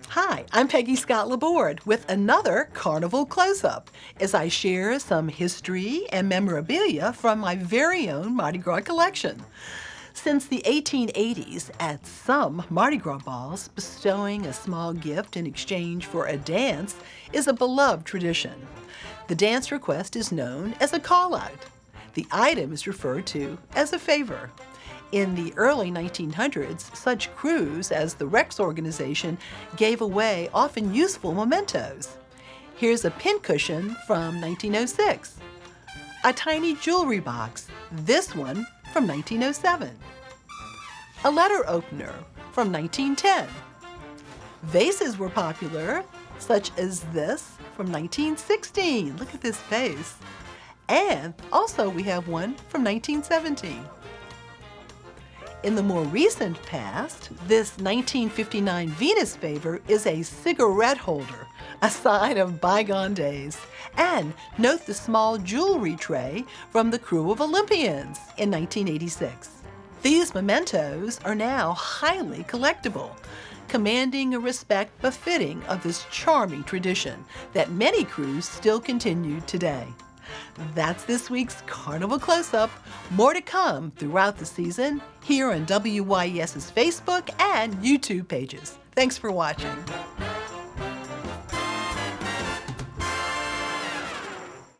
Hi, I'm Peggy Scott Laborde with another Carnival Close-Up as I share some history and memorabilia from my very own Mardi Gras collection. Since the 1880s, at some Mardi Gras balls, bestowing a small gift in exchange for a dance is a beloved tradition. The dance request is known as a call-out. The item is referred to as a favor. In the early 1900s, such crews as the Rex organization gave away often useful mementos. Here's a pincushion from 1906, a tiny jewelry box, this one from 1907, a letter opener from 1910. Vases were popular, such as this from 1916. Look at this vase. And also we have one from 1917. In the more recent past, this 1959 Venus favor is a cigarette holder, a sign of bygone days. And note the small jewelry tray from the crew of Olympians in 1986. These mementos are now highly collectible, commanding a respect befitting of this charming tradition that many crews still continue today. That's this week's Carnival Close-Up. More to come throughout the season here on WYES's Facebook and YouTube pages. Thanks for watching.